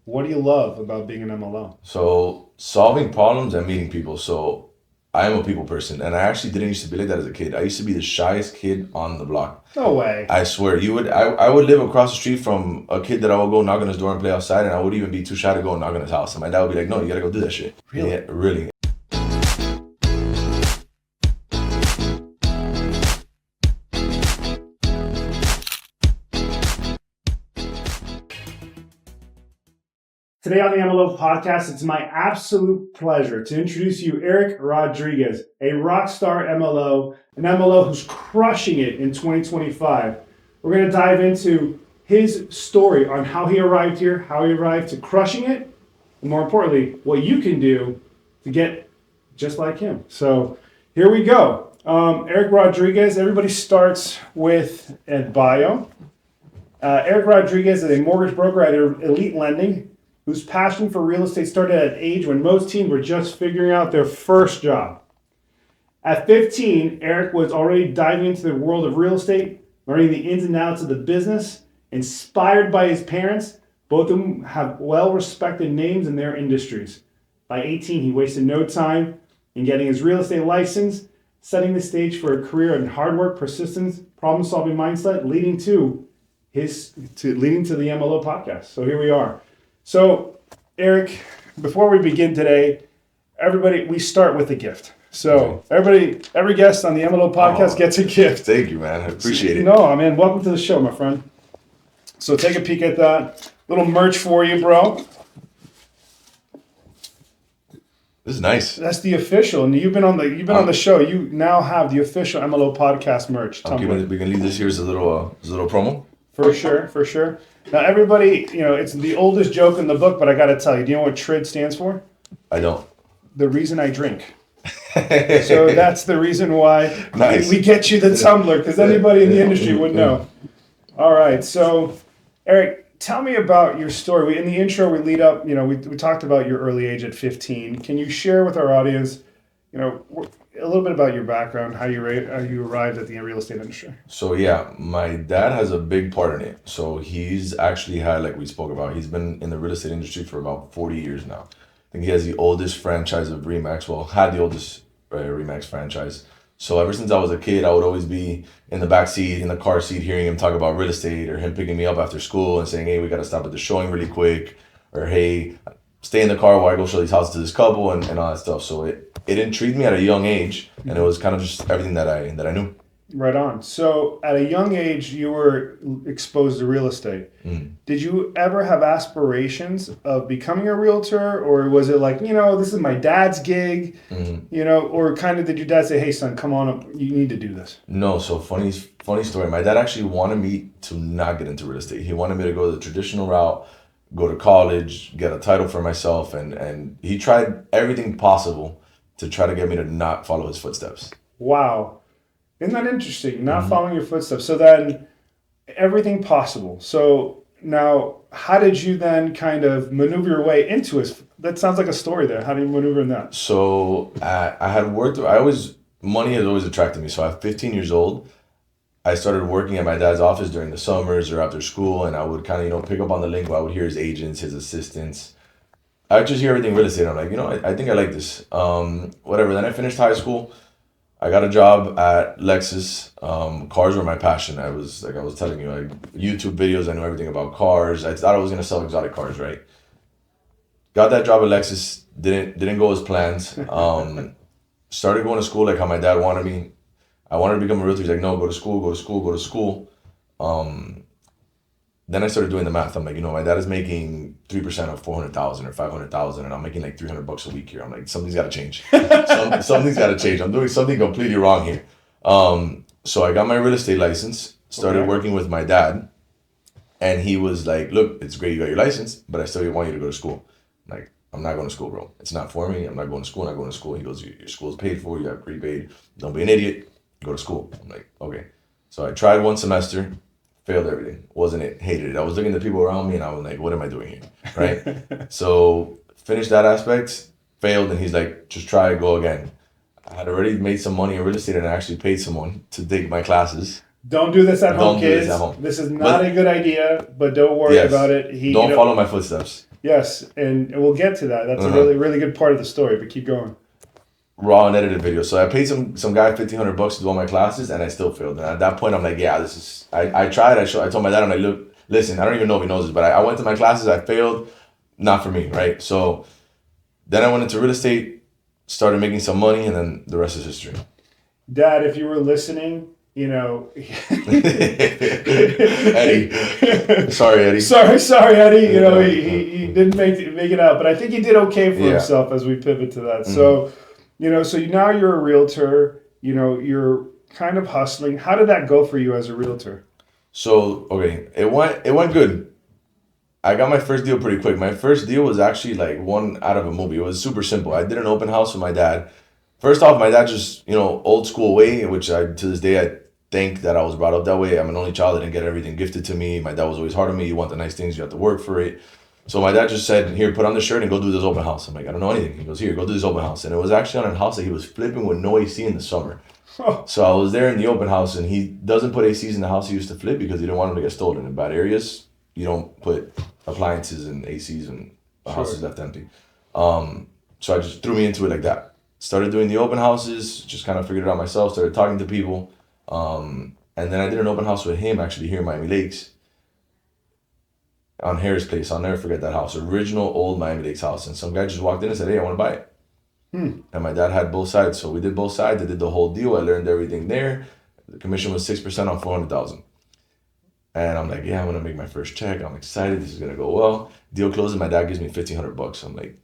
What do you love about being an MLO? So solving problems and meeting people. So I am a people person, and I actually didn't used to be like that as a kid. I used to be the shyest kid on the block. No way. I swear, I would live across the street from a kid that I would go knock on his door and play outside, and I would even be too shy to go and knock on his house. And my dad would be like, "No, you gotta go do that shit." Really? Yeah, really. Today on the MLO Podcast, it's my absolute pleasure to introduce you Eric Rodriguez, a rock star MLO, an MLO who's crushing it in 2025. We're going to dive into his story on how he arrived here, how he arrived to crushing it, and more importantly, what you can do to get just like him. So here we go. Eric Rodriguez, everybody starts with a bio. Eric Rodriguez is a mortgage broker at Elite Lending, whose passion for real estate started at an age when most teens were just figuring out their first job. At 15, Eric was already diving into the world of real estate, learning the ins and outs of the business. Inspired by his parents, both of them have well-respected names in their industries. By 18, he wasted no time in getting his real estate license, setting the stage for a career in hard work, persistence, problem-solving mindset, leading to the MLO Podcast. So here we are. So, Eric, before we begin today, we start with a gift. So, every guest on the MLO Podcast gets a gift. Thank you, man. I appreciate it. No, man, welcome to the show, my friend. So, take a peek at that. Little merch for you, bro. This is nice. That's the official, and you've been on the show. You now have the official MLO Podcast merch. We can leave this here as a little promo. For sure. Now, everybody, it's the oldest joke in the book, but I got to tell you, do you know what TRID stands for? I don't. The reason I drink. So that's the reason why we get you the tumbler, because anybody in the industry would know. All right, so Eric, tell me about your story. In the intro, we lead up, we talked about your early age at 15. Can you share with our audience, a little bit about your background, how you arrived at the real estate industry? So yeah, my dad has a big part in it. So he's actually had, like we spoke about, he's been in the real estate industry for about 40 years now. I think he has the oldest franchise of Remax. Well, had the oldest Remax franchise. So ever since I was a kid, I would always be in the back seat, in the car seat, hearing him talk about real estate, or him picking me up after school and saying, "Hey, we got to stop at the showing really quick," or "Hey, stay in the car while I go show these houses to this couple," and all that stuff. So it intrigued me at a young age, and it was kind of just everything that I knew. Right on. So at a young age, you were exposed to real estate. Mm. Did you ever have aspirations of becoming a realtor, or was it like, this is my dad's gig, or kind of did your dad say, "Hey, son, come on up, you need to do this"? No, so funny story. My dad actually wanted me to not get into real estate. He wanted me to go the traditional route, go to college, get a title for myself, and he tried everything possible to try to get me to not follow his footsteps. Wow. Isn't that interesting? Not following your footsteps. So then everything possible. So now how did you then kind of maneuver your way into it? That sounds like a story there. How do you maneuver in that? So money has always attracted me. So at 15 years old, I started working at my dad's office during the summers or after school, and I would kind of, pick up on the lingo. I would hear his agents, his assistants. I would just hear everything real estate. I'm like, I think I like this. Whatever. Then I finished high school. I got a job at Lexus. Cars were my passion. I was telling you, YouTube videos, I knew everything about cars. I thought I was going to sell exotic cars, right? Got that job at Lexus. Didn't go as planned. Started going to school like how my dad wanted me. I wanted to become a realtor. He's like, "No, go to school. Then I started doing the math. I'm like, my dad is making 3% of 400,000 or 500,000, and I'm making like $300 a week here. I'm like, something's got to change. Something's got to change. I'm doing something completely wrong here. So I got my real estate license, started working with my dad, and he was like, "Look, it's great you got your license, but I still want you to go to school." I'm like, "I'm not going to school, bro. It's not for me. I'm not going to school. He goes, "Your school's paid for. You have prepaid. Don't be an idiot. Go to school." I'm like, "Okay." So I tried one semester. Failed everything. Wasn't it? Hated it. I was looking at the people around me and I was like, "What am I doing here?" Right? So finished that aspect, failed, and he's like, "Just try, go again." I had already made some money in real estate and I actually paid someone to take my classes. Don't do this at home, kids. This is not a good idea, but don't worry about it. Don't follow my footsteps. Yes, and we'll get to that. That's a really good part of the story, but keep going. Raw and edited video. So I paid some guy $1,500 to do all my classes, and I still failed. And at that point, I'm like, yeah, this is. I tried. I told my dad, I'm like, look, listen, I don't even know if he knows this, but I went to my classes. I failed. Not for me, right? So then I went into real estate, started making some money, and then the rest is history. Dad, if you were listening, Eddie. Sorry, Eddie. Sorry, Eddie. He didn't make it out, but I think he did okay for himself as we pivot to that. So, so now you're a realtor. You're kind of hustling. How did that go for you as a realtor? So, okay, it went good. I got my first deal pretty quick. My first deal was actually like one out of a movie. It was super simple. I did an open house with my dad. First off, my dad just, old school way, which to this day, I think that I was brought up that way. I'm an only child. I didn't get everything gifted to me. My dad was always hard on me. You want the nice things, you have to work for it. So my dad just said, here, put on the shirt and go do this open house. I'm like, I don't know anything. He goes, here, go do this open house. And it was actually on a house that he was flipping with no AC in the summer. So I was there in the open house, and he doesn't put ACs in the house he used to flip because he didn't want them to get stolen. In bad areas, you don't put appliances and ACs and the house is left empty. So I just threw me into it like that. Started doing the open houses, just kind of figured it out myself, started talking to people. And then I did an open house with him actually here in Miami Lakes on Harris Place. I'll never forget that house. Original old Miami Lakes house. And some guy just walked in and said, hey, I want to buy it. And my dad had both sides. So we did both sides. I did the whole deal. I learned everything there. The commission was 6% on $400,000. And I'm like, yeah, I'm going to make my first check. I'm excited. This is going to go well. Deal closes. My dad gives me $1,500. I'm like,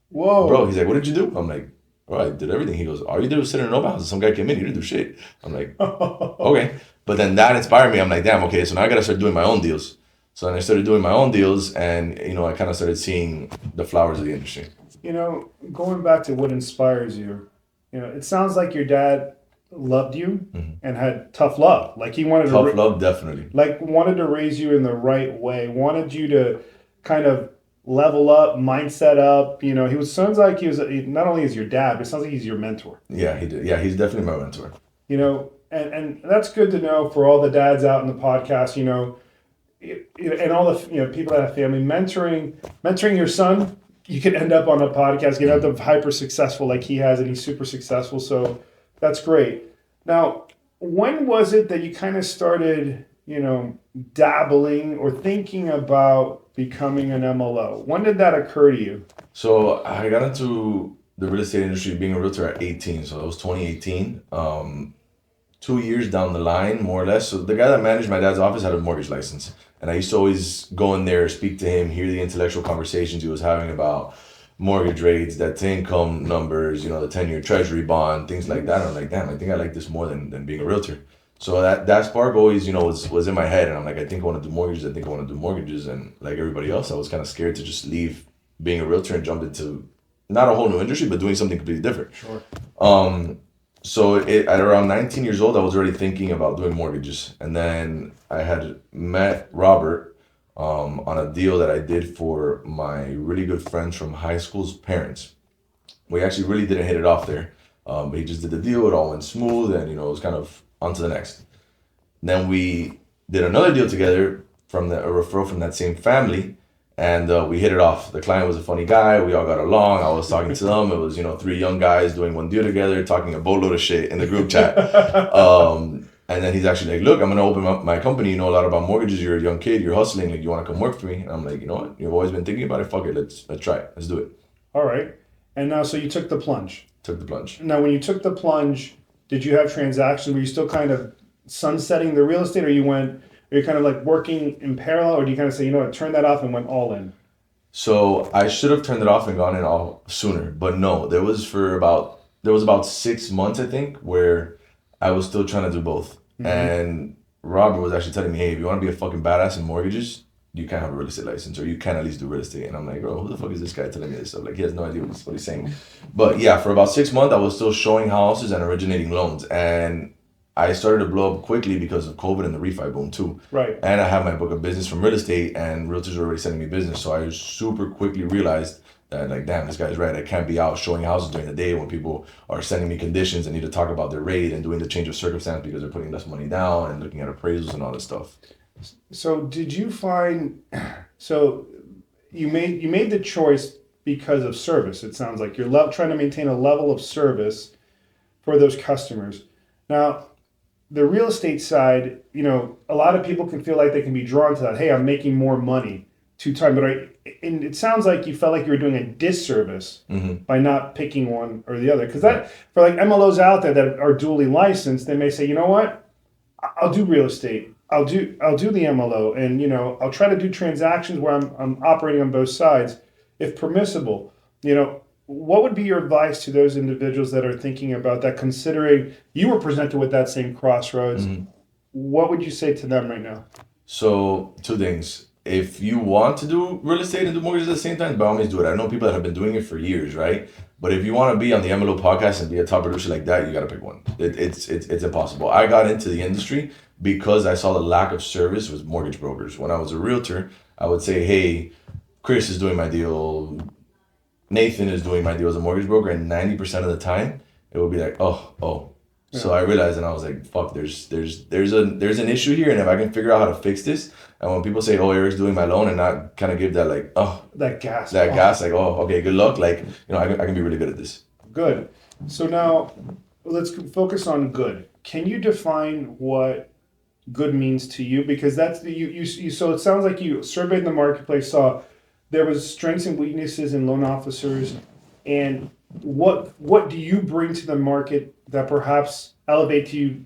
whoa. Bro, he's like, what did you do? I'm like, oh, I did everything. He goes, all you did was sit in an open house. Some guy came in. He didn't do shit. I'm like, okay. But then that inspired me. I'm like, damn, okay. So now I got to start doing my own deals. So then I started doing my own deals. And, I kind of started seeing the flowers of the industry. Going back to what inspires you, it sounds like your dad loved you and had tough love. Like he wanted love, definitely. Like wanted to raise you in the right way. Wanted you to kind of level up, mindset up. Sounds like he was not only is your dad, but it sounds like he's your mentor. Yeah, he did. Yeah, he's definitely my mentor. And that's good to know for all the dads out in the podcast. And all the people that have family mentoring your son. You could end up on a podcast, get out of hyper successful like he has, and he's super successful. So that's great. Now, when was it that you kind of started, dabbling or thinking about becoming an MLO? When did that occur to you? So I got into the real estate industry being a realtor at 18. So that was 2018. 2 years down the line, more or less. So the guy that managed my dad's office had a mortgage license. And I used to always go in there, speak to him, hear the intellectual conversations he was having about mortgage rates, debt to income numbers, the 10-year treasury bond, things like that. And I'm like, damn, I think I like this more than being a realtor. So that spark always, was in my head. And I'm like, I think I want to do mortgages. And like everybody else, I was kind of scared to just leave being a realtor and jump into not a whole new industry, but doing something completely different. Sure. So at around 19 years old, I was already thinking about doing mortgages. And then I had met Robert on a deal that I did for my really good friends from high school's parents. We actually really didn't hit it off there. But he just did the deal. It all went smooth and, it was kind of on to the next. Then we did another deal together from a referral from that same family. And we hit it off. The client was a funny guy. We all got along. I was talking to them. It was, 3 young guys doing one deal together, talking a boatload of shit in the group chat. And then he's actually like, look, I'm going to open up my company. You know a lot about mortgages. You're a young kid. You're hustling. Like, you want to come work for me? And I'm like, you know what? You've always been thinking about it. Fuck it. Let's try it. Let's do it. All right. And now, so you took the plunge. Took the plunge. Now, when you took the plunge, did you have transactions? Were you still kind of sunsetting the real estate, or you kind of like working in parallel, or do you kind of say, turn that off and went all in? So I should have turned it off and gone in all sooner, but no, there was about 6 months, I think, where I was still trying to do both. And Robert was actually telling me, hey, if you want to be a fucking badass in mortgages, you can't have a real estate license, or you can at least do real estate. And I'm like, bro, who the fuck is this guy telling me this stuff? Like, he has no idea what he's saying. But yeah, for about 6 months, I was still showing houses and originating loans. And I started to blow up quickly because of COVID and the refi boom too. Right. And I have my book of business from real estate, and realtors were already sending me business. So I super quickly realized that, like, damn, this guy's right. I can't be out showing houses during the day when people are sending me conditions and need to talk about their rate and doing the change of circumstance because they're putting less money down and looking at appraisals and all this stuff. So did you find, you made the choice because of service. It sounds like you're trying to maintain a level of service for those customers. Now, the real estate side, a lot of people can feel like they can be drawn to that. Hey, I'm making more money and it sounds like you felt like you were doing a disservice by not picking one or the other. Because for like MLOs out there that are dually licensed, they may say, you know what, I'll do real estate. I'll do the MLO, and I'll try to do transactions where I'm operating on both sides, if permissible. What would be your advice to those individuals that are thinking about that, considering you were presented with that same crossroads? What would you say to them right now? So, two things. If you want to do real estate and do mortgages at the same time, by all means do it. I know people that have been doing it for years, right? But if you want to be on the MLO podcast and be a top producer like that, you got to pick one. It's impossible. I got into the industry because I saw the lack of service with mortgage brokers. When I was a realtor, I would say, hey, Chris is doing my deal, Nathan is doing my deal as a mortgage broker, and 90% of the time it would be like, oh. Yeah. So I realized, and I was like, fuck, there's an issue here, and if I can figure out how to fix this, and when people say, oh, Eric's doing my loan, and not kind of give that like, that gas, like, okay, good luck, like, I can be really good at this. Good. So now let's focus on good. Can you define what good means to you? Because that's you. So it sounds like you surveyed the marketplace, saw there was strengths and weaknesses in loan officers, and what do you bring to the market that perhaps elevates you,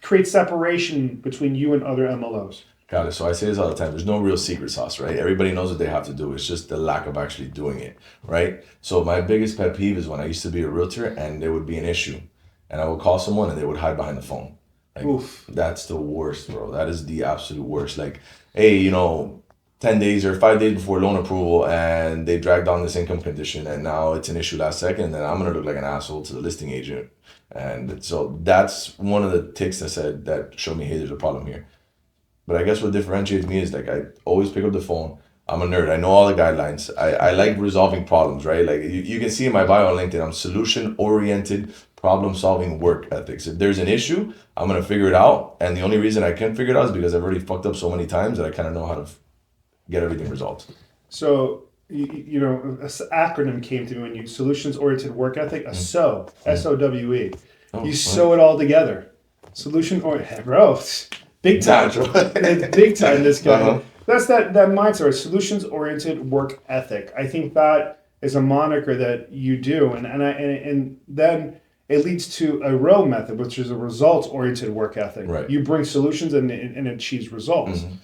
create separation between you and other MLOs? Got it. So I say this all the time. There's no real secret sauce, right? Everybody knows what they have to do. It's just the lack of actually doing it, right? So my biggest pet peeve is when I used to be a realtor and there would be an issue, and I would call someone and they would hide behind the phone. Like, oof. That's the worst, bro. That is the absolute worst. Like, hey, 10 days or 5 days before loan approval, and they dragged on this income condition, and now it's an issue last second, and I'm going to look like an asshole to the listing agent. And so that's one of the ticks that showed me, hey, there's a problem here. But I guess what differentiates me is, like, I always pick up the phone. I'm a nerd. I know all the guidelines. I like resolving problems, right? Like, you can see in my bio on LinkedIn, I'm solution-oriented, problem-solving work ethics. If there's an issue, I'm going to figure it out. And the only reason I can figure it out is because I've already fucked up so many times that I kind of know how to get everything resolved. So, an acronym came to me when you solutions-oriented work ethic, a SOWE, S-O-W-E. You sew it all together. Solution-oriented, bro, big time. Big time, this guy. Uh-huh. That's that mindset, solutions-oriented work ethic. I think that is a moniker that you do, and then it leads to a ROW method, which is a results-oriented work ethic. Right. You bring solutions and it achieves results. Mm-hmm.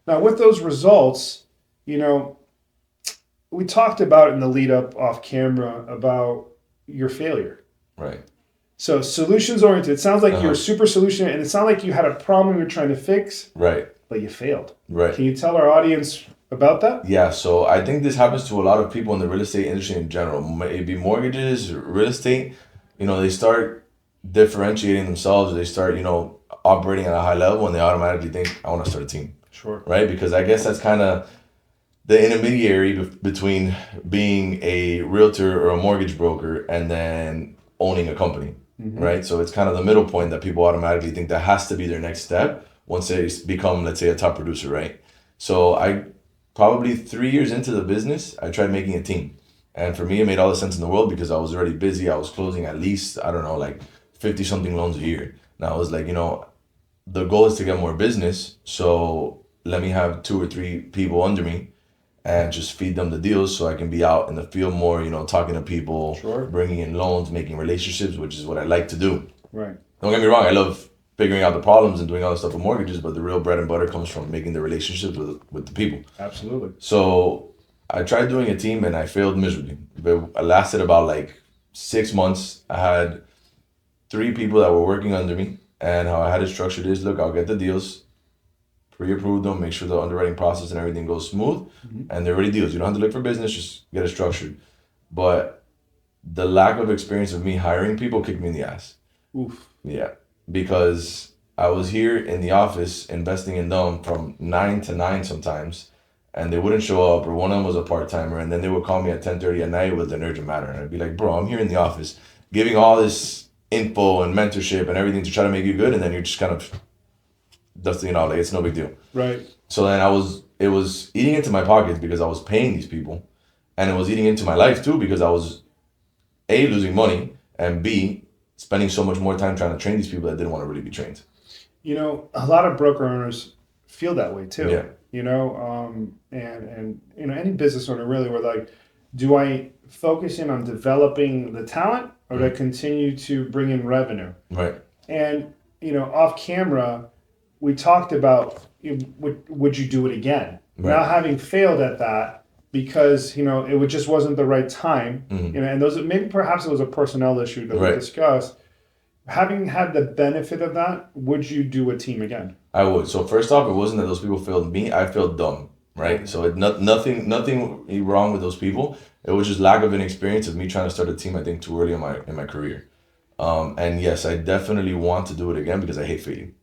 Now, with those results, we talked about in the lead up off camera about your failure. Right. So solutions oriented. It sounds like you're super solution, and it sounds like you had a problem you're trying to fix. Right. But you failed. Right. Can you tell our audience about that? Yeah. So I think this happens to a lot of people in the real estate industry in general. Maybe mortgages, real estate. They start differentiating themselves. They start, operating at a high level, and they automatically think, I want to start a team. Sure. Right? Because I guess that's kind of the intermediary between being a realtor or a mortgage broker and then owning a company. Mm-hmm. Right? So it's kind of the middle point that people automatically think that has to be their next step once they become, let's say, a top producer, right? So I probably 3 years into the business, I tried making a team. And for me, it made all the sense in the world because I was already busy. I was closing at least, 50 something loans a year. Now I was like, the goal is to get more business. So let me have 2 or 3 people under me and just feed them the deals so I can be out in the field more, talking to people, sure, bringing in loans, making relationships, which is what I like to do. Right. Don't get me wrong. I love figuring out the problems and doing all the stuff with mortgages, but the real bread and butter comes from making the relationships with the people. Absolutely. So I tried doing a team and I failed miserably. But I lasted about 6 months. I had 3 people that were working under me, and how I had it structured is, look, I'll get the deals, pre-approve them, make sure the underwriting process and everything goes smooth, and they're already deals. You don't have to look for business, just get it structured. But the lack of experience of me hiring people kicked me in the ass. Oof. Yeah, because I was here in the office investing in them from 9 to 9 sometimes, and they wouldn't show up, or one of them was a part-timer, and then they would call me at 10:30 at night with an urgent matter, and I'd be like, bro, I'm here in the office giving all this info and mentorship and everything to try to make you good, and then you're just kind of dusting it out, it's no big deal. Right. So then I was it was eating into my pockets because I was paying these people, and it was eating into my life too because I was A, losing money, and B, spending so much more time trying to train these people that didn't want to really be trained. You know, a lot of broker owners feel that way too. Yeah. You know, and you know, any business owner really, where like, do I focus in on developing the talent, or do I continue to bring in revenue? Right. And you know, off camera, we talked about would you do it again? Right. Now, having failed at that because you know it just wasn't the right time, Mm-hmm. you know, and those maybe perhaps it was a personnel issue that we Right. discussed. Having had the benefit of that, would you do a team again? I would. So first off, it wasn't that those people failed me. I failed them, right? So nothing wrong with those people. It was just lack of an experience of me trying to start a team. I think too early in my career. And yes, I definitely want to do it again because I hate failing.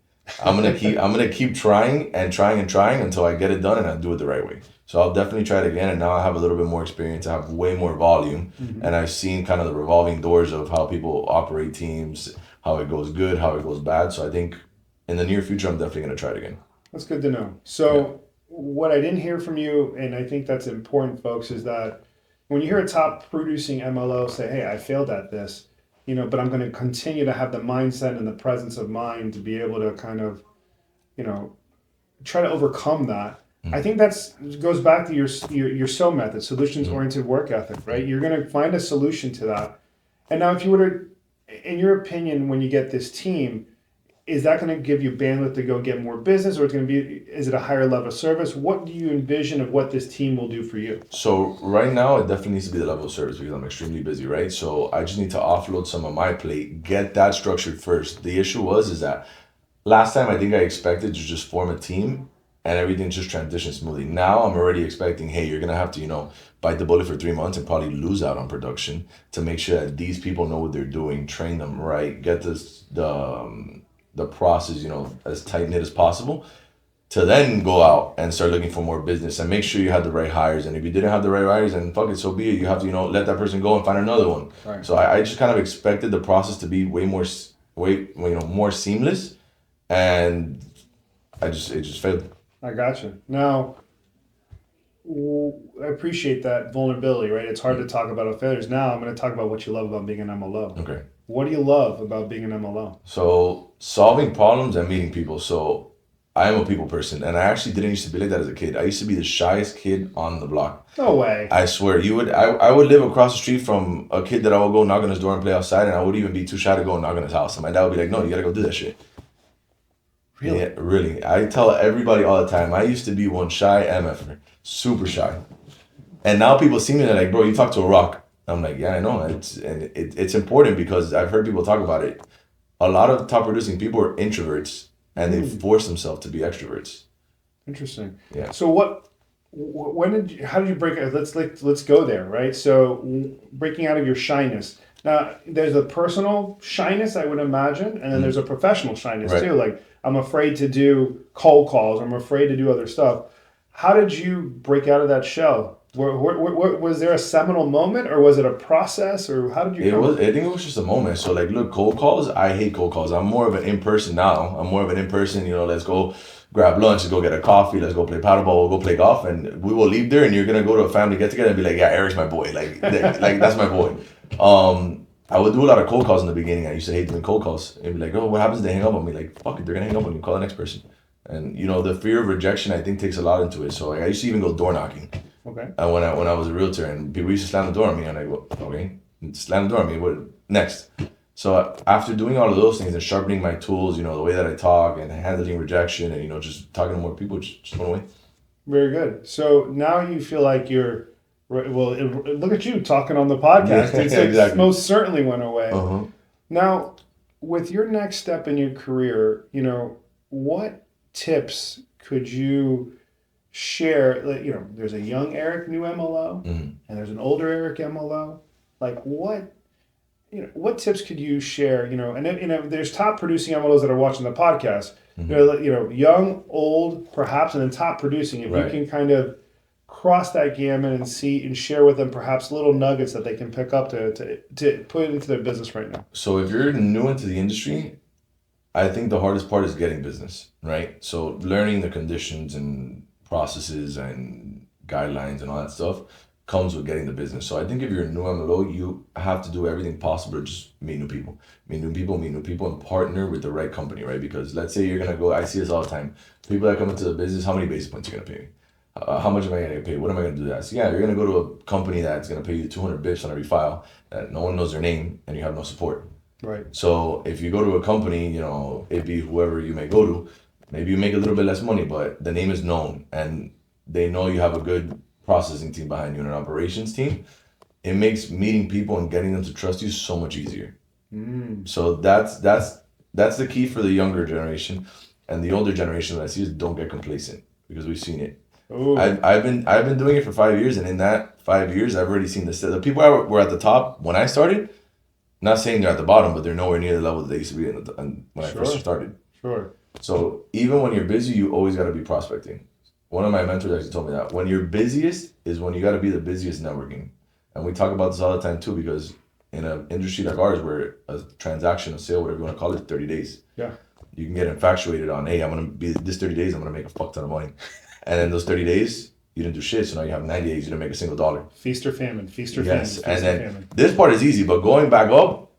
I'm gonna keep trying until I get it done and I do it the right way. So I'll definitely try it again. And now I have a little bit more experience. I have way more volume, and I've seen kind of the revolving doors of how people operate teams, how it goes good, how it goes bad. So I think in the near future, I'm definitely gonna try it again. That's good to know. So what I didn't hear from you, and I think that's important, folks, is that when you hear a top producing MLO say, "Hey, I failed at this," you know, but I'm going to continue to have the mindset and the presence of mind to be able to kind of, you know, try to overcome that. I think goes back to your SO method, solutions oriented work ethic, right? You're going to find a solution to that. And now, if you were to, in your opinion, when you get this team, is that going to give you bandwidth to go get more business, or is it a higher level of service? What do you envision of what this team will do for you? So right now, it definitely needs to be the level of service because I'm extremely busy, right? So I just need to offload some of my plate, get that structured first. The issue is that last time I think I expected to just form a team and everything just transitioned smoothly. Now I'm already expecting, hey, you're gonna have to, bite the bullet for 3 months and probably lose out on production to make sure that these people know what they're doing, train them right, get the process, as tight knit as possible, to then go out and start looking for more business and make sure you have the right hires. And if you didn't have the right hires, then fuck it, so be it. You have to, let that person go and find another one. Right. So I just kind of expected the process to be more seamless, and it just failed. I gotcha. Now, I appreciate that vulnerability, right? It's hard to talk about failures. Now I'm going to talk about what you love about being an MLO. Okay. What do you love about being an MLO? So solving problems and meeting people. So I am a people person, and I actually didn't used to be like that as a kid. I used to be the shyest kid on the block. No way. I swear, I would live across the street from a kid that I would go knock on his door and play outside, and I would even be too shy to go and knock on his house. And my dad would be like, "No, you gotta go do that shit." Really? Yeah, really. I tell everybody all the time, I used to be one shy MFer, super shy. And now people see me and they're like, "Bro, you talk to a rock." I'm like, "Yeah, I know." It's important because I've heard people talk about it. A lot of top producing people are introverts, and they force themselves to be extroverts. Interesting. Yeah. So how did you break it? Let's go there, right? So breaking out of your shyness. Now, there's a personal shyness, I would imagine, and then there's a professional shyness too. Like, I'm afraid to do cold calls. I'm afraid to do other stuff. How did you break out of that shell? Was there a seminal moment, or was it a process, or how did you? I think it was just a moment. So like, look, cold calls. I hate cold calls. I'm more of an in-person now. Let's go grab lunch. Let's go get a coffee. Let's go play paddleball. We'll go play golf, and we will leave there. And you're gonna go to a family get together and be like, "Yeah, Eric's my boy. Like that's my boy." I would do a lot of cold calls in the beginning. I used to hate doing cold calls. It'd be like, "Oh, what happens if they hang up on me?" Like, fuck it, they're gonna hang up on you. Call the next person. And the fear of rejection, I think, takes a lot into it. So like, I used to even go door knocking. Okay. And when I was a realtor, and people used to slam the door on me, and I go, "Okay, slam the door on me. What next?" So after doing all of those things and sharpening my tools, the way that I talk and handling rejection, and just talking to more people, just went away. Very good. So now you feel like you're. Well, look at you talking on the podcast. Yeah, exactly. It most certainly went away. Uh-huh. Now, with your next step in your career, what tips could you share? There's a young Eric, new MLO, and there's an older Eric MLO. Like, what tips could you share? And then, there's top producing MLOs that are watching the podcast. Young, old, perhaps, and then top producing. If you can kind of cross that gamut and see and share with them perhaps little nuggets that they can pick up to put into their business right now. So if you're new into the industry, I think the hardest part is getting business, right? So learning the conditions and processes and guidelines and all that stuff comes with getting the business. So I think if you're a new MLO, you have to do everything possible to just meet new people, and partner with the right company, right? Because let's say you're gonna go, I see this all the time. People that come into the business, how many basis points are you gonna pay me? How much am I gonna get paid? What am I gonna do that? So yeah, you're gonna go to a company that's gonna pay you 200 bips on every file that no one knows their name and you have no support. Right. So if you go to a company, you know, it be whoever you may go to, maybe you make a little bit less money, but the name is known and they know you have a good processing team behind you and an operations team. It makes meeting people and getting them to trust you so much easier. So that's the key for the younger generation. And the older generation that I see is don't get complacent, because we've seen it. I've been doing it for 5 years, and in that 5 years, I've already seen the people that were at the top when I started. Not saying they're at the bottom, but they're nowhere near the level that they used to be when I first started. Sure. So even when you're busy, you always got to be prospecting. One of my mentors actually told me that when you're busiest is when you got to be the busiest networking. And we talk about this all the time too, because in an industry like ours, where a transaction, a sale, whatever you want to call it, 30 days. Yeah. You can get infatuated on, hey, I'm going to be this 30 days, I'm going to make a fuck ton of money. And then those 30 days, you didn't do shit. So now you have 90 days, you didn't make a single dollar. Feast or famine, feast or yes. famine. And then this part is easy, but going back up,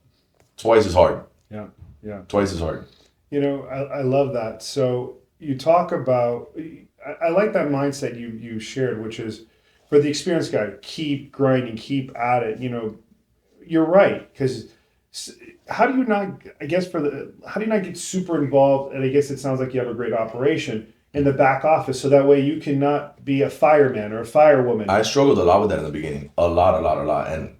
twice as hard. Yeah. Twice as hard. You know, I love that. So you talk about, I like that mindset you shared, which is for the experienced guy, keep grinding, keep at it. You know, you're right. Because how do you not get super involved? And I guess it sounds like you have a great operation in the back office, so that way you cannot be a fireman or a firewoman. I struggled a lot with that in the beginning. A lot. And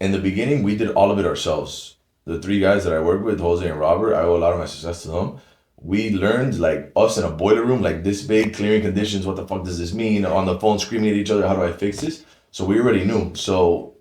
in the beginning, we did all of it ourselves. The 3 guys that I work with, Jose and Robert, I owe a lot of my success to them. We learned, like, us in a boiler room, like this big, clearing conditions, what the fuck does this mean? On the phone screaming at each other, how do I fix this? So we already knew. So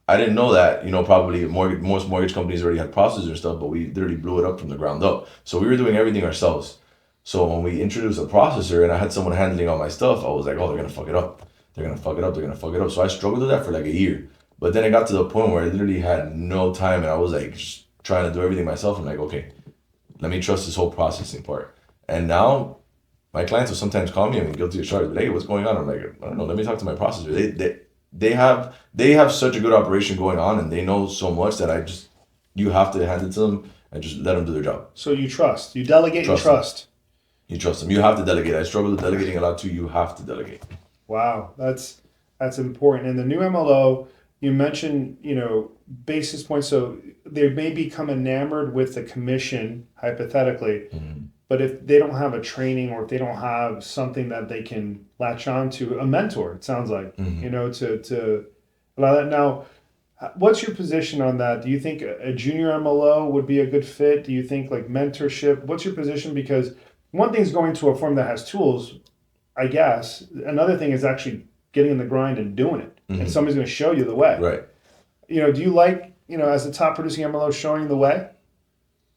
I didn't know that, you know, probably most mortgage companies already had processes and stuff, but we literally blew it up from the ground up. So we were doing everything ourselves. So when we introduced a processor and I had someone handling all my stuff, I was like, oh, they're going to fuck it up. So I struggled with that for like a year. But then it got to the point where I literally had no time and I was like just trying to do everything myself. I'm like, okay, let me trust this whole processing part. And now my clients will sometimes call me, I'm guilty of charge, but hey, what's going on? I'm like, I don't know, let me talk to my processor. They have such a good operation going on and they know so much that you have to hand it to them and just let them do their job. So you delegate and trust. You trust them. You have to delegate. I struggle with delegating a lot too. You have to delegate. Wow, that's important. And the new MLO, you mentioned, you know, basis points. So they may become enamored with the commission, hypothetically, but if they don't have a training or if they don't have something that they can latch on to, a mentor, it sounds like, you know, to allow that. Now, what's your position on that? Do you think a junior MLO would be a good fit? Do you think like mentorship? What's your position? Because one thing is going to a firm that has tools, I guess. Another thing is actually getting in the grind and doing it. And somebody's going to show you the way. Right. You know, do you like, you know, as the top producing MLO showing the way?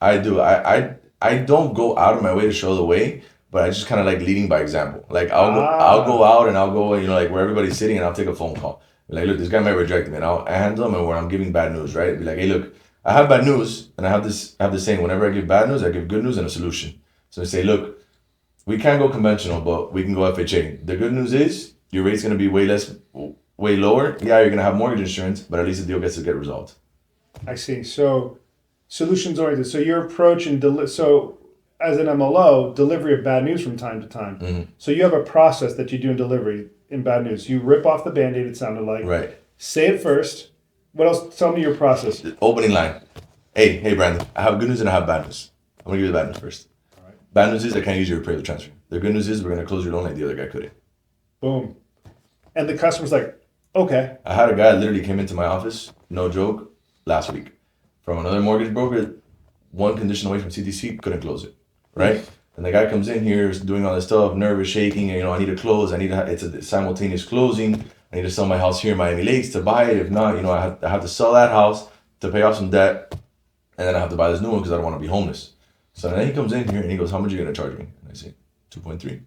I do. I don't go out of my way to show the way, but I just kind of like leading by example. Like I'll go out and I'll go, you know, like where everybody's sitting and I'll take a phone call. Like, look, this guy might reject me, and I handle them, and where I'm giving bad news, right? Be like, hey, look, I have bad news, and I have this saying, whenever I give bad news, I give good news and a solution. So I say, look, we can't go conventional, but we can go FHA. The good news is your rate's going to be way lower. Yeah, you're going to have mortgage insurance, but at least the deal gets to get resolved. I see. So solutions oriented. So your approach and so as an MLO, delivery of bad news from time to time. So you have a process that you do in delivery in bad news. You rip off the Band-Aid, it sounded like. Right. Say it first. What else? Tell me your process. The opening line. Hey, Brandon, I have good news and I have bad news. I'm going to give you the bad news first. All right. Bad news is I can't use your appraisal transfer. The good news is we're going to close your loan like the other guy couldn't. Boom. And the customer's like, okay. I had a guy that literally came into my office, no joke, last week from another mortgage broker, one condition away from CTC, couldn't close it, right? And the guy comes in here doing all this stuff, nervous, shaking, and, you know, I need to close, it's a simultaneous closing, I need to sell my house here in Miami Lakes to buy it. If not, you know, I have to sell that house to pay off some debt, and then I have to buy this new one because I don't want to be homeless. So then he comes in here and he goes, how much are you going to charge me? And I say, 2.3.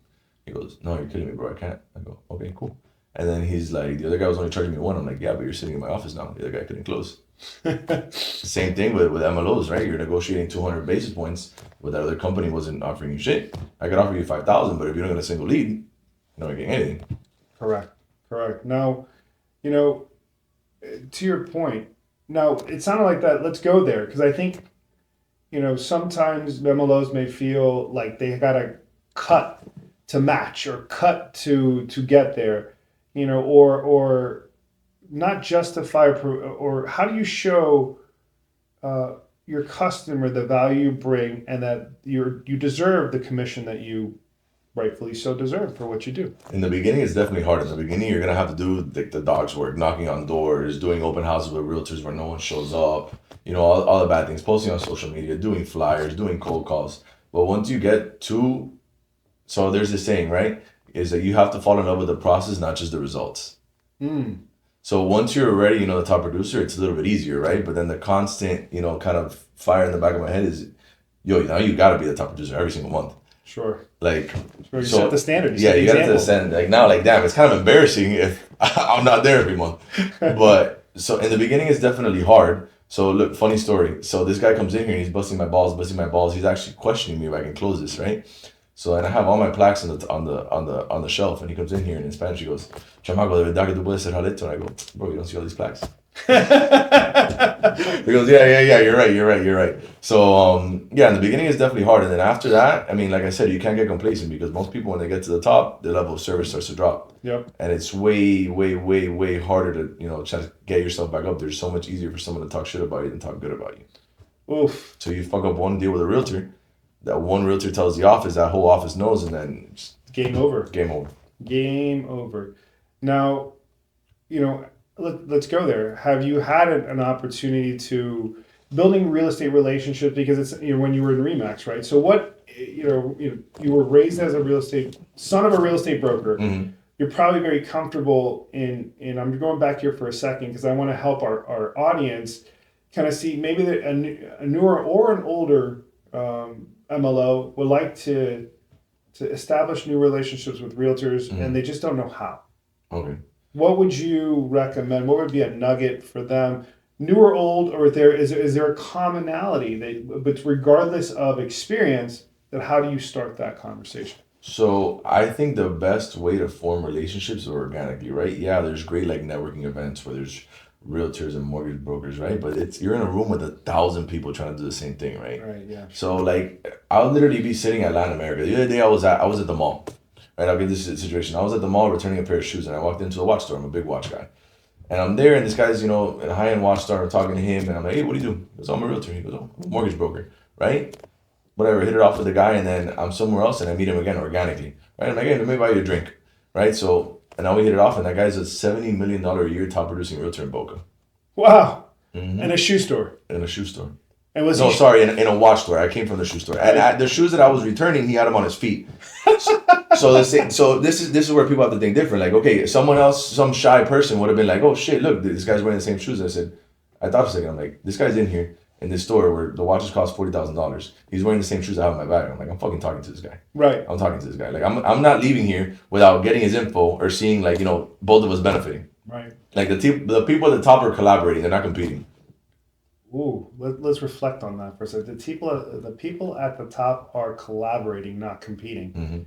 He goes, no, you're kidding me, bro, I can't. I go, okay, cool. And then he's like, the other guy was only charging me 1. I'm like, yeah, but you're sitting in my office now. The other guy couldn't close. Same thing with MLOs, right? You're negotiating 200 basis points, but that other company wasn't offering you shit. I could offer you 5,000, but if you don't get a single lead, you're not making anything. Correct. Now, you know, to your point, now it sounded like that. Let's go there because I think, sometimes MLOs may feel like they got to cut to match or cut to get there, or not justify or how do you show your customer the value you bring and that you deserve the commission that you rightfully so deserve for what you do. In the beginning, it's definitely hard. In the beginning, you're gonna have to do the dog's work, knocking on doors, doing open houses with realtors where no one shows up. All the bad things, posting on social media, doing flyers, doing cold calls. But once you get to, so there's this saying, right? Is that you have to fall in love with the process, not just the results. So once you're already, the top producer, it's a little bit easier, right? But then the constant, kind of fire in the back of my head is, now you gotta be the top producer every single month. Sure. You set the standard. You got to send now. Damn, it's kind of embarrassing if I'm not there every month. But so in the beginning, it's definitely hard. So look, funny story. So this guy comes in here and he's busting my balls. He's actually questioning me if I can close this, right? So and I have all my plaques on the shelf, and he comes in here and in Spanish he goes, "Chamaco, de verdad que tú puedes ser jaleto?" And I go, "Bro, you don't see all these plaques." He goes, yeah, you're right. So in the beginning it's definitely hard, and then after that, I mean, like I said, you can't get complacent because most people when they get to the top, their level of service starts to drop. Yep. And it's way harder to try to get yourself back up. There's so much easier for someone to talk shit about you than talk good about you. Oof. So you fuck up one deal with a realtor, that one realtor tells the office, that whole office knows, and then just game over. Game over. Now, let's go there. Have you had an opportunity to building real estate relationships because it's when you were in Remax, right? So what you were raised as a son of a real estate broker. Mm-hmm. You're probably very comfortable in I'm going back here for a second because I want to help our audience kind of see maybe that a newer or an older MLO would like to establish new relationships with realtors and they just don't know how. Okay. What would you recommend? What would be a nugget for them, new or old, or is there a commonality but regardless of experience, that how do you start that conversation? So I think the best way to form relationships is organically, right? Yeah, there's great networking events where there's realtors and mortgage brokers, right? But you're in a room with 1,000 people trying to do the same thing, right? Right. Yeah. So I'll literally be sitting at Latin America. The other day I was at the mall. Right, I'll give this situation. I was at the mall returning a pair of shoes and I walked into a watch store. I'm a big watch guy. And I'm there and this guy's, in a high-end watch store. I'm talking to him and I'm like, "Hey, what do you do?" He goes, "I'm a realtor." He goes, "Oh, I'm a mortgage broker." Right? Whatever, hit it off with the guy and then I'm somewhere else and I meet him again organically. Right? I'm like, "Hey, let me buy you a drink." Right? So, and now we hit it off and that guy's a $70 million a year top producing realtor in Boca. Wow. Mm-hmm. In a shoe store. In a shoe store. And was in a watch store. I came from the shoe store. And the shoes that I was returning, he had them on his feet. So this is where people have to think different. Like, okay, someone else, some shy person would have been like, "Oh shit, look, this guy's wearing the same shoes." I thought for a second, I'm like, this guy's in here in this store where the watches cost $40,000. He's wearing the same shoes I have in my bag. I'm like, I'm fucking talking to this guy. Right. I'm talking to this guy. Like, I'm not leaving here without getting his info or seeing both of us benefiting. Right. Like the people at the top are collaborating. They're not competing. Ooh, let's reflect on that for a second. The people at the top are collaborating, not competing. Mm-hmm.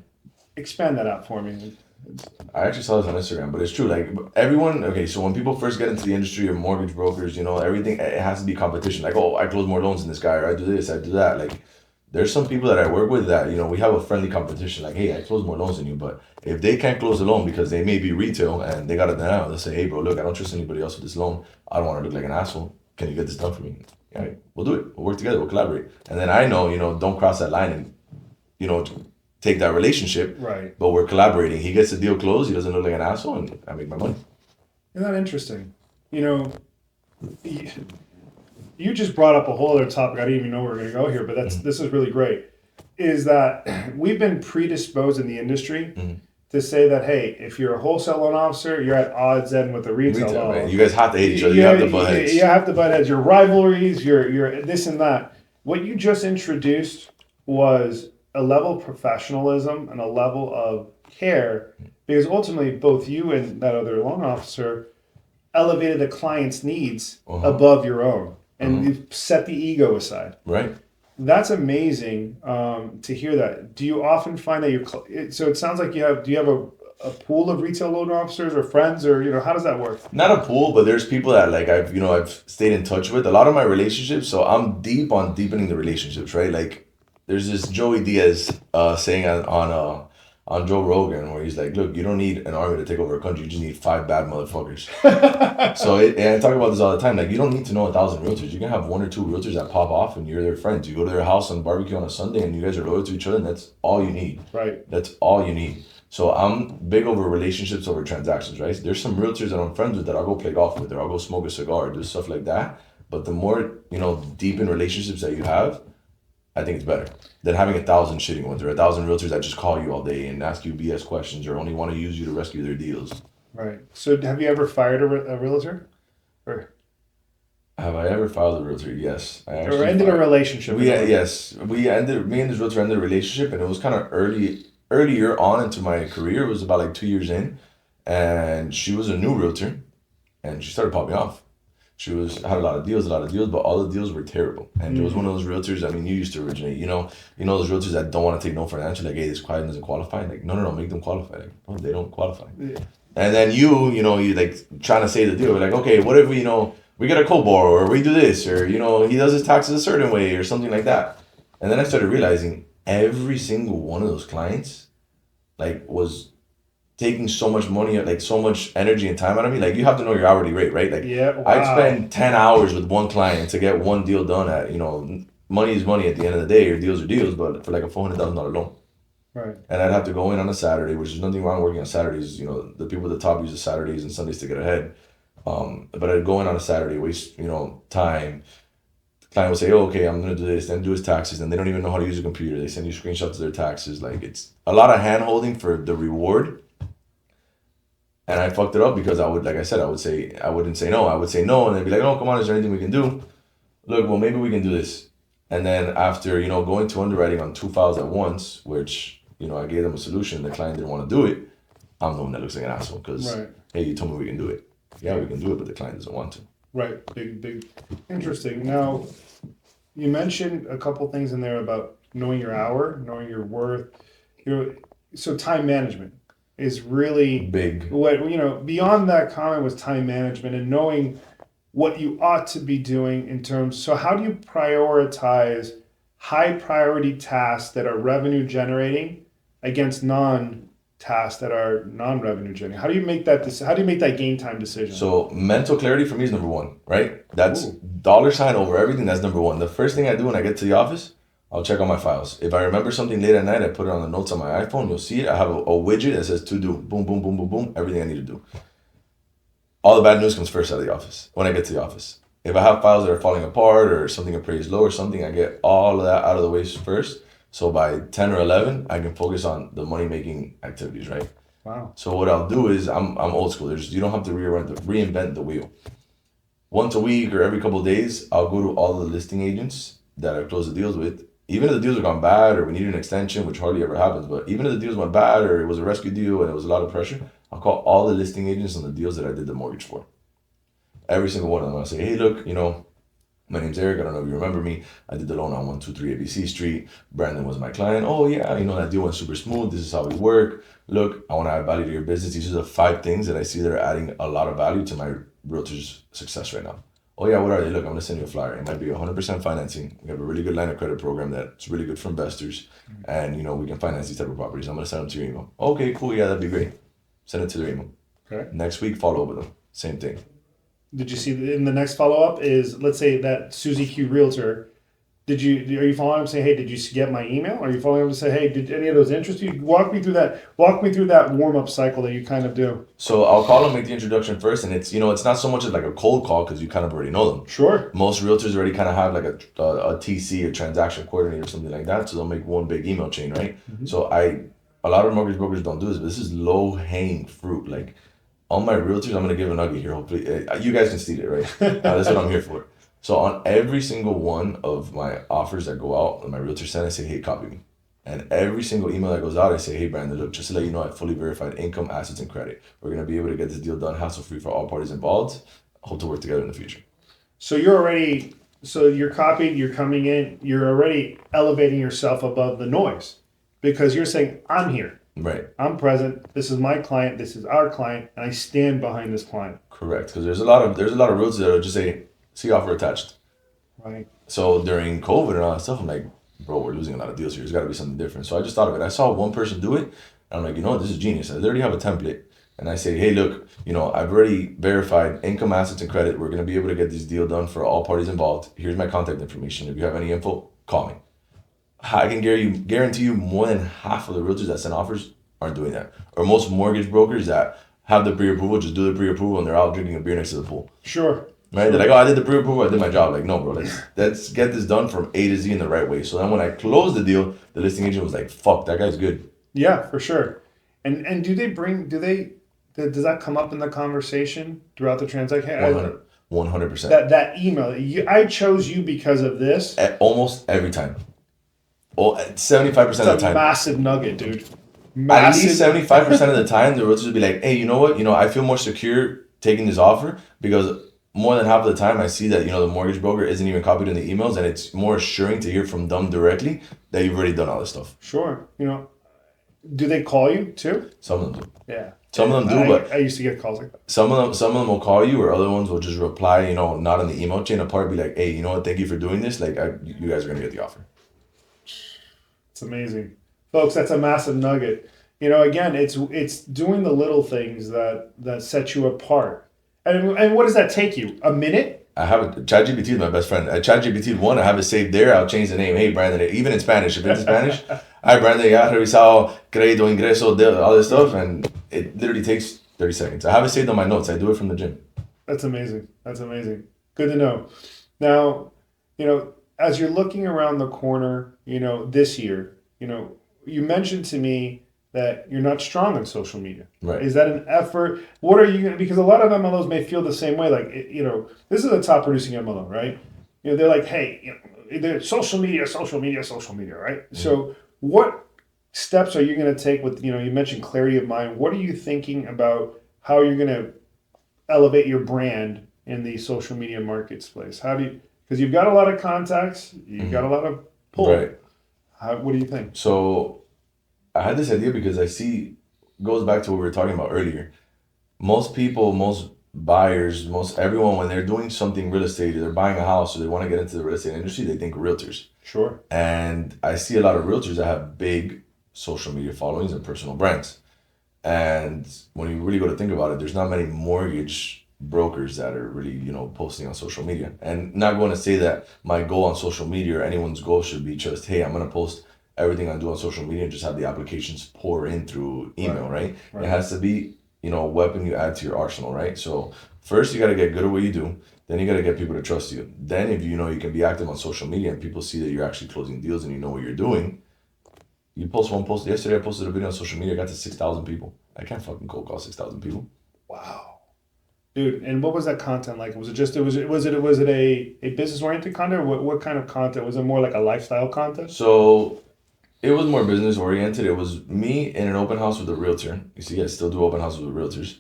Expand that out for me. I actually saw this on Instagram, but it's true. Like everyone, okay, so when people first get into the industry of mortgage brokers, everything, it has to be competition. Like, oh, I close more loans than this guy, or I do this, I do that. Like, there's some people that I work with that, we have a friendly competition. Like, hey, I close more loans than you, but if they can't close a loan because they may be retail and they got it done, they'll say, "Hey, bro, look, I don't trust anybody else with this loan. I don't want to look like an asshole. Can you get this done for me?" All right, we'll do it. We'll work together. We'll collaborate. And then I know, don't cross that line and, take that relationship. Right. But we're collaborating. He gets the deal closed. He doesn't look like an asshole, and I make my money. Isn't that interesting? You just brought up a whole other topic. I didn't even know we were going to go here, but this is really great. Is that we've been predisposed in the industry to say that, hey, if you're a wholesale loan officer, you're at odds end with the retail loan. Right? You guys have to hate each other. You have to butt heads. You have to butt heads. Your rivalries, your this and that. What you just introduced was a level of professionalism and a level of care, because ultimately both you and that other loan officer elevated the client's needs above your own, and you've set the ego aside. Right. That's amazing to hear that. Do you often find that so it sounds like do you have a pool of retail loan officers or friends, or how does that work? Not a pool, but there's people that like I've stayed in touch with. A lot of my relationships, so I'm deep on deepening the relationships, right? Like there's this Joey Diaz saying on Joe Rogan where he's like, look, you don't need an army to take over a country, you just need 5 bad motherfuckers. And I talk about this all the time. Like you don't need to know 1,000 realtors. You can have 1 or 2 realtors that pop off and you're their friends. You go to their house on barbecue on a Sunday and you guys are loyal to each other, and that's all you need. Right. That's all you need. So I'm big over relationships over transactions, right? There's some realtors that I'm friends with that I'll go play golf with, or I'll go smoke a cigar, or do stuff like that. But the more, deep in relationships that you have, I think it's better than having 1,000 shitting ones, or 1,000 realtors that just call you all day and ask you BS questions or only want to use you to rescue their deals. Right. So have you ever fired a realtor? Or have I ever fired a realtor? Yes. Or ended a relationship? Yes. Me and this realtor ended a relationship, and it was kind of earlier on into my career. It was about like 2 years in, and she was a new realtor, and she started popping off. She had a lot of deals, but all the deals were terrible. And it was one of those realtors, I mean, you used to originate, those realtors that don't want to take no for an answer, like, hey, this client doesn't qualify. Like, no, make them qualify. Like, oh, they don't qualify. Yeah. And then you like trying to save the deal. We're like, okay, what if we get a co-borrower, or we do this, or, he does his taxes a certain way or something like that. And then I started realizing every single one of those clients, like, was taking so much money, like so much energy and time out of me. Like, you have to know your hourly rate, right? Like, yeah, wow. I'd spend 10 hours with one client to get one deal done at, money is money at the end of the day, or deals are deals, but for like a $400,000 loan. Right. And I'd have to go in on a Saturday, which is nothing wrong working on Saturdays. The people at the top use the Saturdays and Sundays to get ahead. But I'd go in on a Saturday, waste, time. The client would say, oh, okay, I'm going to do this, then do his taxes. And they don't even know how to use a computer. They send you screenshots of their taxes. Like, it's a lot of hand holding for the reward. And I fucked it up because I wouldn't say no. I would say no, and they'd be like, oh, come on, is there anything we can do? Look, well, maybe we can do this. And then after, going to underwriting on 2 files at once, which, I gave them a solution, the client didn't want to do it, I'm the one that looks like an asshole because, right. Hey, you told me we can do it. Yeah, we can do it, but the client doesn't want to. Right. Big. Interesting. Now, you mentioned a couple things in there about knowing your hour, knowing your worth. So time management is really big. What beyond that comment was time management and knowing what you ought to be doing in terms. So how do you prioritize high priority tasks that are revenue generating against tasks that are non-revenue generating? How do you make that game time decision? So mental clarity for me is number one, right? That's $sign over everything. That's number one. The first thing I do when I get to the office, I'll check on my files. If I remember something late at night, I put it on the notes on my iPhone. You'll see it. I have a widget that says to do. Boom, boom, boom, boom, boom. Everything I need to do. All the bad news comes first out of the office, when I get to the office. If I have files that are falling apart or something appraised low or something, I get all of that out of the way first. So by 10 or 11, I can focus on the money-making activities, right? Wow. So what I'll do is, I'm old school. You don't have to reinvent the wheel. Once a week or every couple of days, I'll go to all the listing agents that I close the deals with. Even if the deals have gone bad or we need an extension, which hardly ever happens, but even if the deals went bad or it was a rescue deal and it was a lot of pressure, I'll call all the listing agents on the deals that I did the mortgage for. Every single one of them. I'll say, hey, look, my name's Eric. I don't know if you remember me. I did the loan on 123 ABC Street. Brandon was my client. Oh, yeah, that deal went super smooth. This is how we work. Look, I want to add value to your business. These are the 5 things that I see that are adding a lot of value to my realtor's success right now. Oh, yeah, what are they? Look, I'm going to send you a flyer. It might be 100% financing. We have a really good line of credit program that's really good for investors. And, we can finance these type of properties. I'm going to send them to your email. Okay, cool. Yeah, that'd be great. Send it to their email. Okay. Next week, follow up with them. Same thing. Did you see in the next follow-up is, let's say that Susie Q Realtor, are you following up saying, hey, did you get my email? Are you following up to say, hey, did any of those interest you? Walk me through that warm-up cycle that you kind of do. So I'll call them, make the introduction first, and it's, it's not so much as like a cold call because you kind of already know them. Sure. Most realtors already kind of have like a TC, a transaction coordinator or something like that, so they'll make one big email chain, right? Mm-hmm. So a lot of mortgage brokers don't do this, but this is low-hanging fruit. Like, all my realtors, I'm going to give a nugget here, hopefully. You guys can steal it, right? That's what I'm here for. So on every single one of my offers that go out, my realtor send, I say, hey, copy me. And every single email that goes out, I say, hey, Brandon, look, just to let you know, I fully verified income, assets, and credit. We're going to be able to get this deal done hassle-free for all parties involved. Hope to work together in the future. So you're copied, you're coming in, you're already elevating yourself above the noise because you're saying, I'm here. Right. I'm present. This is my client. This is our client, and I stand behind this client. Correct. Because there's a lot of realtors that will just say, "See offer attached." Right. So during COVID and all that stuff, I'm like, bro, we're losing a lot of deals here. There's got to be something different. So I just thought of it. I saw one person do it, and I'm like, you know what? This is genius. I literally have a template, and I say, hey, look, I've already verified income, assets, and credit. We're gonna be able to get this deal done for all parties involved. Here's my contact information. If you have any info, call me. I can guarantee you more than half of the realtors that send offers aren't doing that. Or most mortgage brokers that have the pre-approval just do the pre-approval and they're out drinking a beer next to the pool. Sure. Right? They're like, oh, I did the pre-approval, I did my job. Like, no, bro, let's get this done from A to Z in the right way. So then when I closed the deal, the listing agent was like, fuck, that guy's good. Yeah, for sure. And does that come up in the conversation throughout the transaction? 100%. That email, I chose you because of this. Almost every time. 75% of the time. Massive nugget, dude. At least 75% of the time, the realtors will be like, hey, you know what? I feel more secure taking this offer because more than half of the time I see that, the mortgage broker isn't even copied in the emails, and it's more assuring to hear from them directly that you've already done all this stuff. Sure. Do they call you too? Some of them do. Yeah. Some of them do, but I used to get calls like that. Some of them will call you, or other ones will just reply, not in the email chain apart, be like, hey, you know what? Thank you for doing this. Like, you guys are going to get the offer. It's amazing. Folks, that's a massive nugget. Again, it's doing the little things that set you apart. And what does that take you? A minute? I have ChatGPT is my best friend. At ChatGPT 1, I have it saved there. I'll change the name. Hey, Brandon, even in Spanish. If it's in Spanish, hi, Brandon, ya revisado crédito, ingreso, all this stuff. And it literally takes 30 seconds. I have it saved on my notes. I do it from the gym. That's amazing. Good to know. Now, as you're looking around the corner, this year, you mentioned to me that you're not strong on social media. Right. Is that an effort? What are you going to, because a lot of MLOs may feel the same way. Like, this is a top producing MLO, right? They're like, hey, they're social media, right? Mm-hmm. So what steps are you going to take with, you mentioned clarity of mind. What are you thinking about how you're going to elevate your brand in the social media marketplace? Because you've got a lot of contacts, you've got a lot of pull. Right. What do you think? So I had this idea because goes back to what we were talking about earlier. Most people, most buyers, everyone, when they're doing something real estate, they're buying a house or they want to get into the real estate industry, they think realtors. Sure. And I see a lot of realtors that have big social media followings and personal brands. And when you really go to think about it, there's not many mortgage brokers that are really, posting on social media. And not going to say that my goal on social media or anyone's goal should be just, hey, I'm going to post everything I do on social media and just have the applications pour in through email, right? It has to be, a weapon you add to your arsenal, right? So first you got to get good at what you do. Then you got to get people to trust you. Then if you can be active on social media and people see that you're actually closing deals and you know what you're doing, you post one post. Yesterday I posted a video on social media, I got to 6,000 people. I can't fucking cold call 6,000 people. Wow. Dude, and what was that content like? Was it a business oriented content, or what kind of content? Was it more like a lifestyle content? So it was more business oriented. It was me in an open house with a realtor. You see, I still do open houses with realtors.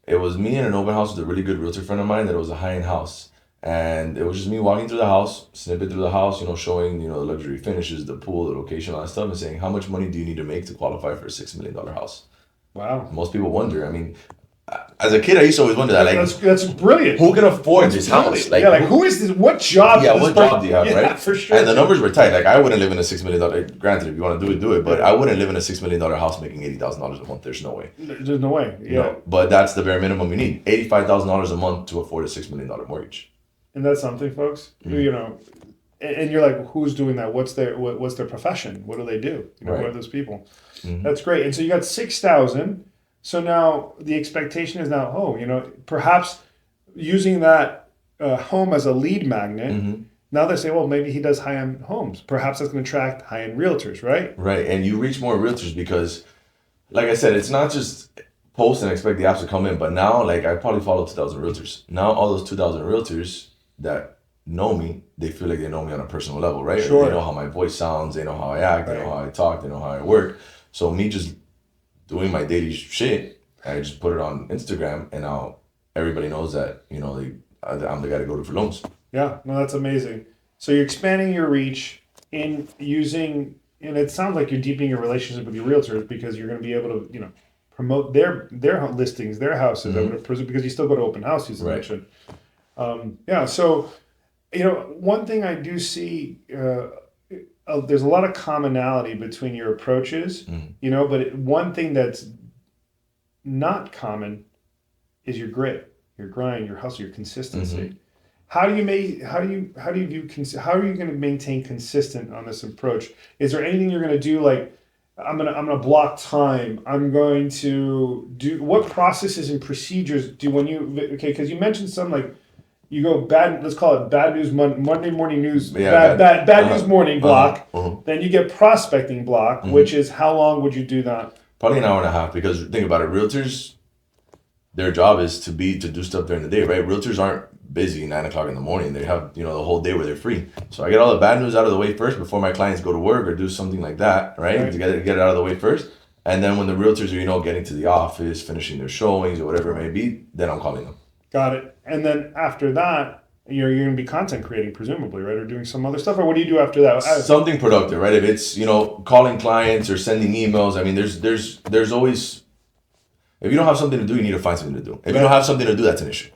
It was me in an open house with a really good realtor friend of mine that was a high-end house. And it was just me walking through the house, snippet through the house, showing, the luxury finishes, the pool, the location, all that stuff, and saying, how much money do you need to make to qualify for a $6 million house? Wow. Most people wonder. I mean, as a kid, I used to always wonder that. Like, that's brilliant. Who can afford this house? Like, who is this? What job? Yeah, what job do you have, right? For sure. And the numbers were tight. Like, I wouldn't live in a $6 million. Granted, if you want to do it, do it. But I wouldn't live in a $6 million house making $80,000 a month. There's no way. There's no way. Yeah. No, but that's the bare minimum you need. $85,000 a month to afford a $6 million mortgage. And that's something, folks. Mm-hmm. And you're like, who's doing that? What's their profession? What do they do? What are those people? Mm-hmm. That's great. And so you got 6,000. So now the expectation is perhaps using that home as a lead magnet. Mm-hmm. Now they say, well, maybe he does high-end homes. Perhaps that's going to attract high-end realtors, right? Right. And you reach more realtors because, like I said, it's not just post and expect the apps to come in. But now, I probably follow 2,000 realtors. Now all those 2,000 realtors that know me, they feel like they know me on a personal level, right? Sure. They know how my voice sounds. They know how I act. They know how I talk. They know how I work. So me just doing my daily shit, I just put it on Instagram, and now everybody knows that I'm the guy to go to for loans. Yeah, no, that's amazing. So you're expanding your reach in using and it sounds like you're deepening your relationship with your realtors because you're going to be able to, promote their listings, their houses. I would presume because you still go to open houses, you mentioned. Yeah. So, one thing I do see, there's a lot of commonality between your approaches, but one thing that's not common is your grit, your grind, your hustle, your consistency. How are you going to maintain consistent on this approach? Is there anything you're going to do? Like, I'm gonna block time. I'm going to do what processes and procedures do when you because you mentioned some like you go bad. Let's call it bad news Monday morning news. Bad news morning block. Then you get prospecting block, which is how long would you do that? Probably an hour and a half because think about it. Realtors, their job is to do stuff during the day, right? Realtors aren't busy 9 o'clock in the morning. They have the whole day where they're free. So I get all the bad news out of the way first before my clients go to work or do something like that, right? To get it out of the way first, and then when the realtors are getting to the office, finishing their showings or whatever it may be, then I'm calling them. Got it. And then after that, you're going to be content creating, presumably, right, or doing some other stuff, or what do you do after that? Something productive, right? If it's calling clients or sending emails, I mean, there's always. If you don't have something to do, you need to find something to do. If you don't have something to do, that's an issue.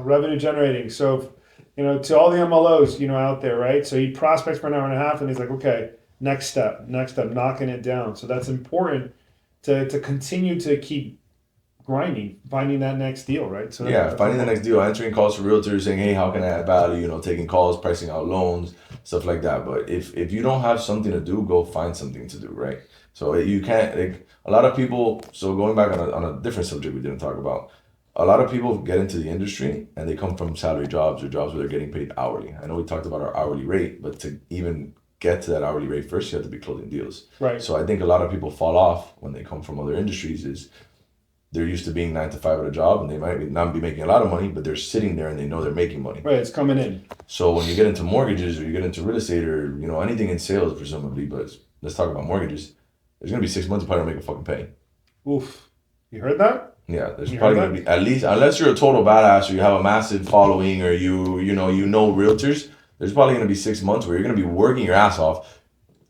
Revenue generating. So, to all the MLOs, out there, right? So he prospects for an hour and a half and he's like, okay, next step, knocking it down. So that's important to continue to keep grinding, finding that next deal, right? So finding the next deal, answering calls for realtors, saying, hey, how can I add value? Taking calls, pricing out loans, stuff like that. But if you don't have something to do, go find something to do, right? So you can't, a lot of people, so going back on a different subject we didn't talk about, a lot of people get into the industry and they come from salary jobs or jobs where they're getting paid hourly. I know we talked about our hourly rate, but to even get to that hourly rate first, you have to be closing deals. Right. So I think a lot of people fall off when they come from other industries is they're used to being 9 to 5 at a job and they might not be making a lot of money, but they're sitting there and they know they're making money. Right, it's coming in. So when you get into mortgages or you get into real estate or, anything in sales, presumably, but let's talk about mortgages, there's going to be 6 months you probably don't make a fucking penny. Oof. You heard that? Yeah, there's probably going to be, at least, unless you're a total badass or you have a massive following or you know realtors, there's probably going to be 6 months where you're going to be working your ass off,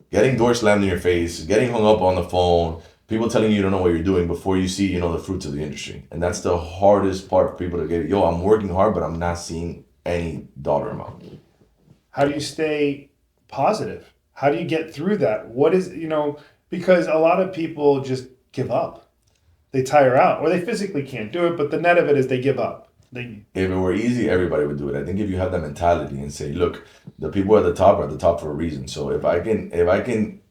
getting doors slammed in your face, getting hung up on the phone, people telling you don't know what you're doing before you see, the fruits of the industry. And that's the hardest part for people to get. I'm working hard, but I'm not seeing any dollar amount. How do you stay positive? How do you get through that? What is, because a lot of people just give up. They tire out or they physically can't do it, but the net of it is they give up. If it were easy, everybody would do it. I think if you have that mentality and say, look, the people at the top are at the top for a reason. So if I can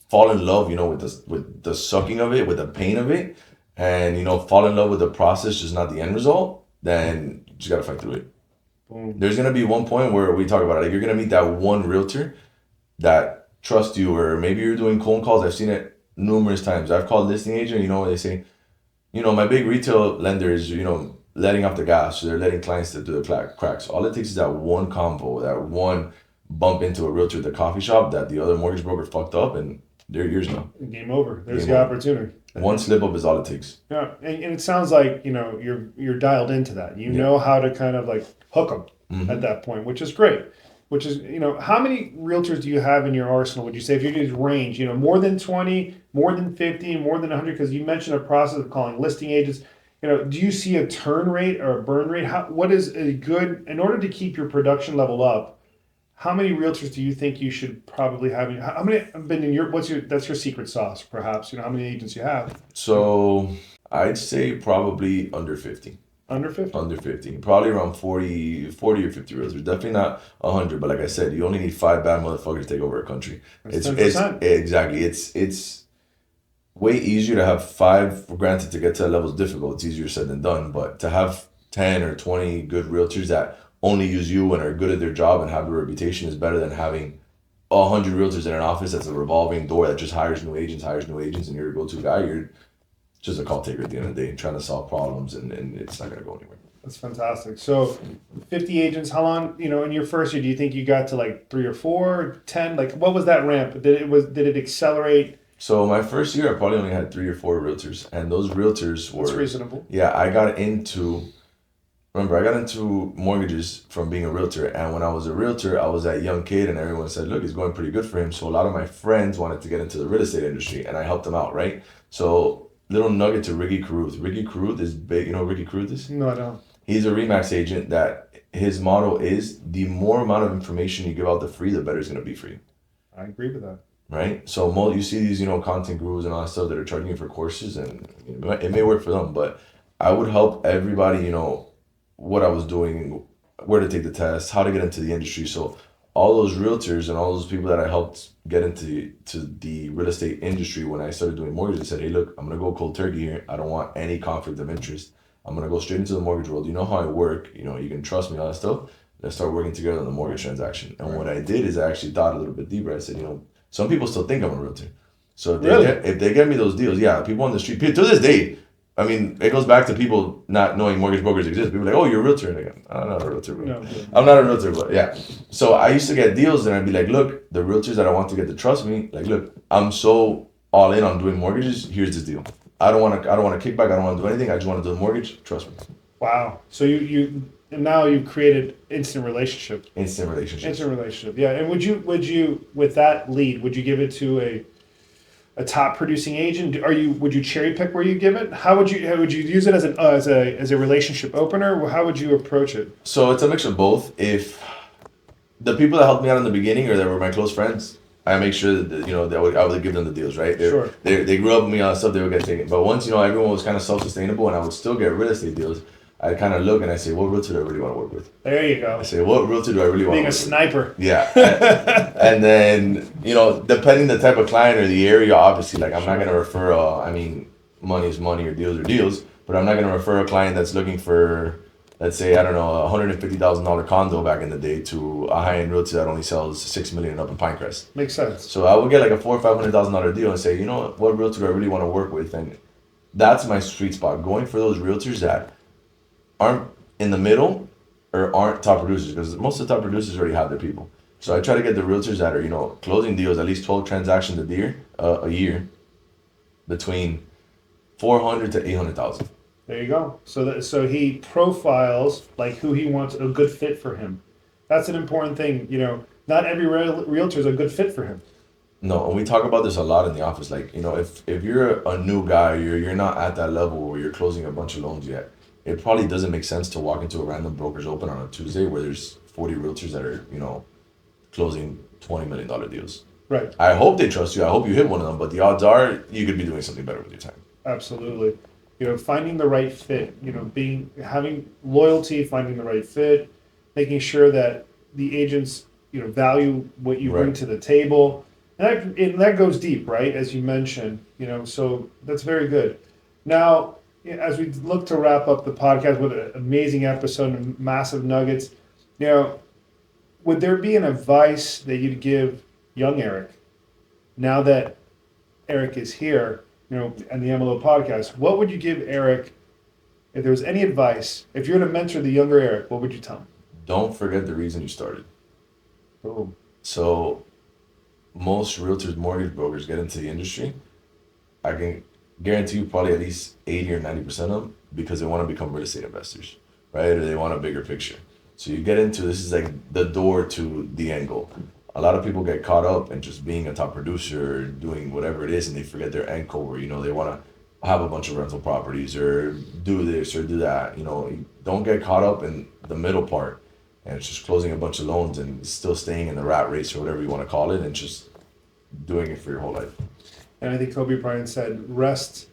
fall in love, with the sucking of it, with the pain of it, and, fall in love with the process, just not the end result, then you just got to fight through it. Boom. There's going to be one point where we talk about it. Like you're going to meet that one realtor that trusts you, or maybe you're doing cold calls. I've seen it numerous times. I've called listing agent, where they say, my big retail lender is, letting off the gas. So they're letting clients to do the cracks. All it takes is that one convo, that one bump into a realtor at the coffee shop that the other mortgage broker fucked up, and they're yours now. Game over. There's the opportunity. One slip up is all it takes. Yeah, and it sounds like you're dialed into that. You know how to kind of like hook them at that point, which is great. Which is how many realtors do you have in your arsenal? Would you say if you could range, more than 20, more than 50, more than 100? Because you mentioned a process of calling listing agents. Do you see a turn rate or a burn rate? What is a good in order to keep your production level up? How many realtors do you think you should probably have? How many have been in your? That's your secret sauce, perhaps? How many agents you have? So I'd say probably under 50. Under 50? Under 50. Probably around 40 or 50 realtors. Definitely not 100, but like I said, you only need 5 bad motherfuckers to take over a country. That's it's 10%. Exactly. It's way easier to have 5. Granted, to get to that level is difficult. It's easier said than done. But to have 10 or 20 good realtors that only use you and are good at their job and have a reputation is better than having 100 realtors in an office that's a revolving door that just hires new agents, and you're a go-to guy. You're just a call taker at the end of the day, trying to solve problems, and it's not going to go anywhere. That's fantastic. So 50 agents, how long, in your first year, do you think you got to like 3 or 4, 10? Like, what was that ramp? Did it accelerate? So my first year, I probably only had 3 or 4 realtors, and those realtors were... That's reasonable. Yeah, I got into... remember, I got into mortgages from being a realtor. And when I was a realtor, I was that young kid and everyone said, look, it's going pretty good for him. So a lot of my friends wanted to get into the real estate industry and I helped them out, right? So little nugget to Ricky Caruth. Ricky Caruth is big. You know who Ricky Caruth is? No, I don't. He's a Remax agent that his motto is the more amount of information you give out the free, the better it's going to be for you. I agree with that. Right? So you see these, content gurus and all that stuff that are charging you for courses and it may work for them, but I would help everybody, what I was doing, where to take the test, how to get into the industry. So all those realtors and all those people that I helped get into the real estate industry when I started doing mortgages, I said, hey, look, I'm going to go cold turkey here. I don't want any conflict of interest. I'm going to go straight into the mortgage world. You know how I work. You can trust me, all that stuff. Let's start working together on the mortgage transaction. And what I did is I actually thought a little bit deeper. I said, some people still think I'm a realtor. So if they get me those deals, yeah, people on the street, to this day, I mean, it goes back to people not knowing mortgage brokers exist. People are like, oh, you're a realtor. And I go, I'm not a realtor, bro. No. I'm not a realtor, but yeah. So I used to get deals and I'd be like, look, the realtors that I want to get to trust me, like, look, I'm so all in on doing mortgages. Here's this deal. I don't want to kickback. I don't want to do anything. I just want to do the mortgage. Trust me. Wow. So now you've created instant relationship. Instant relationship. Yeah. And would you with that lead, would you give it to a top producing agent? Would you cherry pick where you give it? How would you use it as a relationship opener? How would you approach it? So it's a mix of both. If the people that helped me out in the beginning or that were my close friends, I make sure that I would give them the deals, right? Sure. They grew up with me on stuff, they would get taken. But once everyone was kind of self-sustainable and I would still get real estate deals, I kind of look and I say, what realtor do I really want to work with? There you go. I say, what realtor do I really want to work with? Being a sniper. Yeah. And then, depending the type of client or the area, obviously, like I'm not going to refer, money is money or deals are deals, but I'm not going to refer a client that's looking for, let's say, I don't know, a $150,000 condo back in the day to a high-end realtor that only sells $6 million up in Pinecrest. Makes sense. So I would get like a $400,000 or $500,000 deal and say, what realtor do I really want to work with? And that's my sweet spot, going for those realtors that aren't in the middle or aren't top producers, because most of the top producers already have their people. So I try to get the realtors that are, closing deals, at least 12 transactions a year, between 400 to 800,000. There you go. So he profiles like who he wants a good fit for him. That's an important thing. Not every realtor is a good fit for him. No, and we talk about this a lot in the office. Like, if you're a new guy, you're not at that level where you're closing a bunch of loans yet. It probably doesn't make sense to walk into a random broker's open on a Tuesday where there's 40 realtors that are, closing $20 million deals. Right. I hope they trust you. I hope you hit one of them, but the odds are you could be doing something better with your time. Absolutely. Finding the right fit, having loyalty, finding the right fit, making sure that the agents, value what you bring to the table. And that goes deep, right? As you mentioned, so that's very good. Now, as we look to wrap up the podcast with an amazing episode and massive nuggets, would there be an advice that you'd give young Eric now that Eric is here, and the MLO podcast? What would you give Eric if there was any advice? If you're going to mentor the younger Eric, what would you tell him? Don't forget the reason you started. Boom. So most realtors, mortgage brokers get into the industry. I can guarantee you probably at least 80 or 90% of them because they want to become real estate investors, right? Or they want a bigger picture. So you get into, this is like the door to the end goal. A lot of people get caught up in just being a top producer or doing whatever it is and they forget their end goal where, they want to have a bunch of rental properties or do this or do that. Don't get caught up in the middle part and it's just closing a bunch of loans and still staying in the rat race or whatever you want to call it and just doing it for your whole life. And I think Kobe Bryant said, rest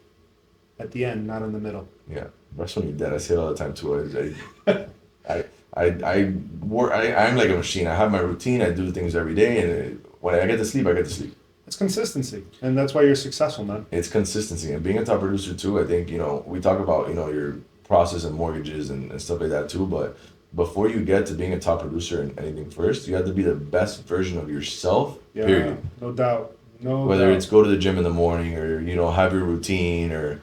at the end, not in the middle. Yeah, rest when you're dead. I say it all the time too. I'm like a machine. I have my routine. I do things every day, and when I get to sleep, I get to sleep. It's consistency, and that's why you're successful, man. It's consistency, and being a top producer too. I think we talk about your process and mortgages and stuff like that too. But before you get to being a top producer in anything, first you have to be the best version of yourself. Yeah, period. No doubt. Whether it's go to the gym in the morning or have your routine or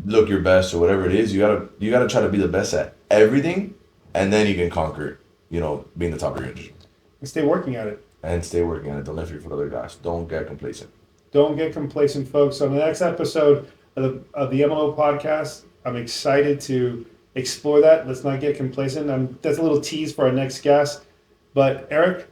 look your best or whatever it is, you gotta try to be the best at everything. And then you can conquer, being the top of your industry. And stay working at it. Don't lift your foot off the gas. Don't get complacent. Don't get complacent, folks. On the next episode of the MLO podcast, I'm excited to explore that. Let's not get complacent. That's a little tease for our next guest. But Eric,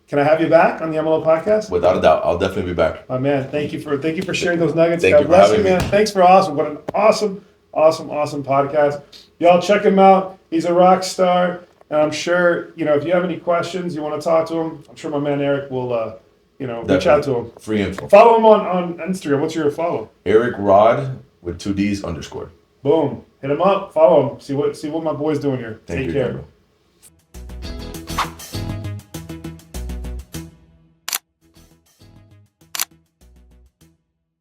can I have you back on the MLO podcast? Without a doubt, I'll definitely be back. My man, thank you for sharing those nuggets. Thank God you for bless you, having me. man. Thanks for awesome. What an awesome podcast. Y'all check him out. He's a rock star. And I'm sure, if you have any questions, you want to talk to him, I'm sure my man Eric will, reach out to him. Free info. Follow him on Instagram. What's your follow? Eric Rod with 2 Ds _. Boom. Hit him up. Follow him. See what my boy's doing here. Thank Take you, care. bro.